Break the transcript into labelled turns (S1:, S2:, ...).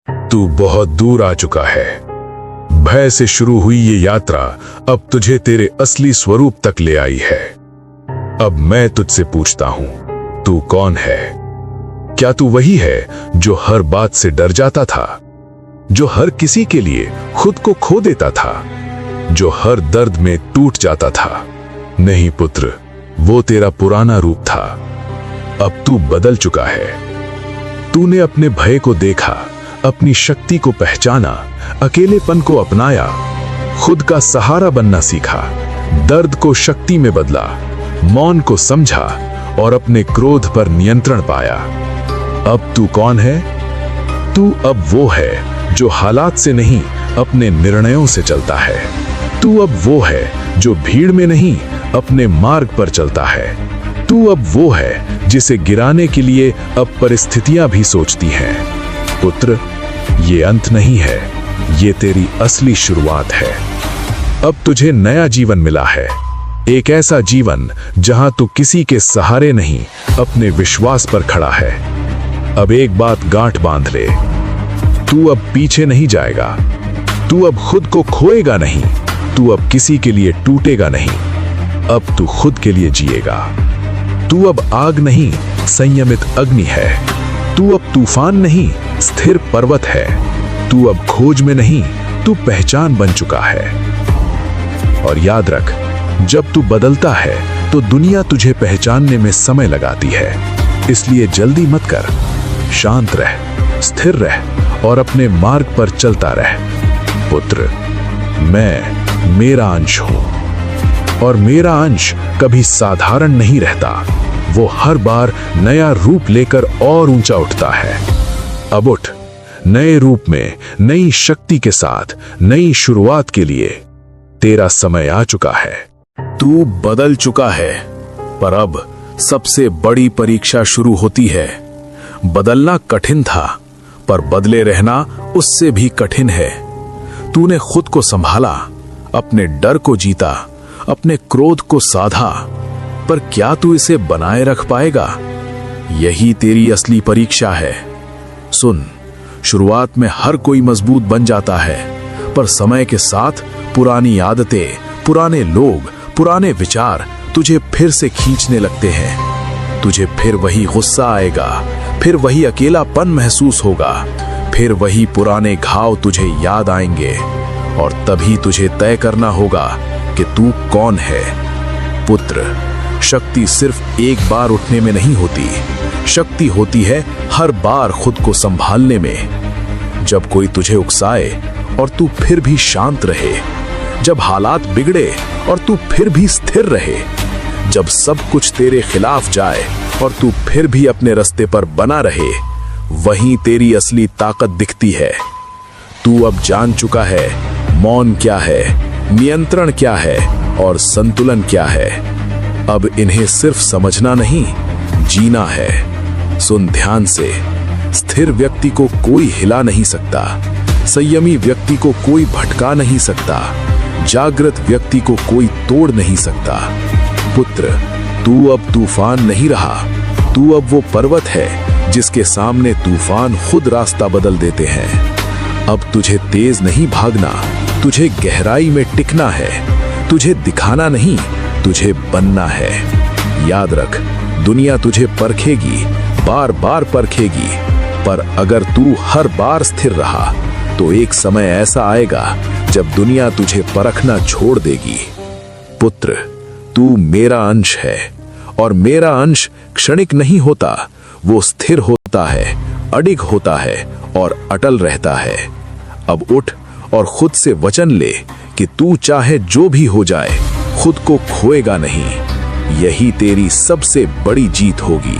S1: तू बहुत दूर आ चुका है। भय से शुरू हुई ये यात्रा अब तुझे तेरे असली स्वरूप तक ले आई है। अब मैं तुझसे पूछता हूं, तू कौन है? क्या तू वही है जो हर बात से डर जाता था, जो हर किसी के लिए खुद को खो देता था, जो हर दर्द में टूट जाता था? नहीं पुत्र, वो तेरा पुराना रूप था। अब तू बदल चुका है। तूने अपने भय को देखा, अपनी शक्ति को पहचाना, अकेलेपन को अपनाया, खुद का सहारा बनना सीखा, दर्द को शक्ति में बदला, मौन को समझा और अपने क्रोध पर नियंत्रण पाया। अब तू कौन है? तू अब वो है जो हालात से नहीं, अपने निर्णयों से चलता है। तू अब वो है जो भीड़ में नहीं, अपने मार्ग पर चलता है। तू अब वो है जिसे गिराने के लिए अब परिस्थितियां भी सोचती हैं। पुत्र, ये अंत नहीं है, ये तेरी असली शुरुआत है। अब तुझे नया जीवन मिला है, एक ऐसा जीवन जहां तू किसी के सहारे नहीं, अपने विश्वास पर खड़ा है। अब एक बात गांठ बांध ले, तू अब पीछे नहीं जाएगा, तू अब खुद को खोएगा नहीं, तू अब किसी के लिए टूटेगा नहीं, अब तू खुद के लिए जिएगा। तू अब आग नहीं, संयमित अग्नि है। तू अब तूफान नहीं, स्थिर पर्वत है। तू अब खोज में नहीं, तू पहचान बन चुका है। और याद रख, जब तू बदलता है तो दुनिया तुझे पहचानने में समय लगाती है। इसलिए जल्दी मत कर, शांत रह, स्थिर रह और अपने मार्ग पर चलता रह। पुत्र, मैं मेरा अंश हूं और मेरा अंश कभी साधारण नहीं रहता। वो हर बार नया रूप लेकर और ऊंचा उठता है। अब उठ, नए रूप में, नई शक्ति के साथ, नई शुरुआत के लिए तेरा समय आ चुका है। तू बदल चुका है, पर अब सबसे बड़ी परीक्षा शुरू होती है। बदलना कठिन था, पर बदले रहना उससे भी कठिन है। तूने खुद को संभाला, अपने डर को जीता, अपने क्रोध को साधा, पर क्या तू इसे बनाए रख पाएगा? यही तेरी असली परीक्षा है। सुन, शुरुआत में हर कोई मजबूत बन जाता है, पर समय के साथ पुरानी आदतें, पुराने लोग, पुराने विचार तुझे फिर से खींचने लगते हैं। तुझे फिर वही गुस्सा आएगा, फिर वही अकेलापन महसूस होगा, फिर वही पुराने घाव तुझे याद आएंगे और तभी तुझे तय करना होगा कि तू कौन है। पुत्र, शक्ति सिर्फ एक बार उठने में नहीं होती, शक्ति होती है हर बार खुद को संभालने में। जब कोई तुझे उकसाए और तू फिर भी शांत रहे, जब हालात बिगड़े और तू फिर भी स्थिर रहे, जब सब कुछ तेरे खिलाफ जाए और तू फिर भी अपने रास्ते पर बना रहे, वहीं तेरी असली ताकत दिखती है। तू अब जान चुका है मौन क्या है, नियंत्रण क्या है और संतुलन क्या है। अब इन्हें सिर्फ समझना नहीं, जीना है। सुन ध्यान से, स्थिर व्यक्ति को कोई हिला नहीं सकता, संयमी व्यक्ति को कोई भटका नहीं सकता, जागृत व्यक्ति को कोई तोड़ नहीं सकता। पुत्र, तू अब तूफान नहीं रहा, तू अब वो पर्वत है जिसके सामने तूफान खुद रास्ता बदल देते हैं। अब तुझे तेज नहीं भागना, तुझे गहराई में टिकना है। तुझे दिखाना नहीं, तुझे बनना है। याद रख, दुनिया तुझे परखेगी, बार बार परखेगी, पर अगर तू हर बार स्थिर रहा तो एक समय ऐसा आएगा जब दुनिया तुझे परखना छोड़ देगी। पुत्र, तू मेरा अंश है और मेरा अंश क्षणिक नहीं होता, वो स्थिर होता है, अडिग होता है और अटल रहता है। अब उठ और खुद से वचन ले कि तू चाहे जो भी हो जाए, खुद को खोएगा नहीं। यही तेरी सबसे बड़ी जीत होगी।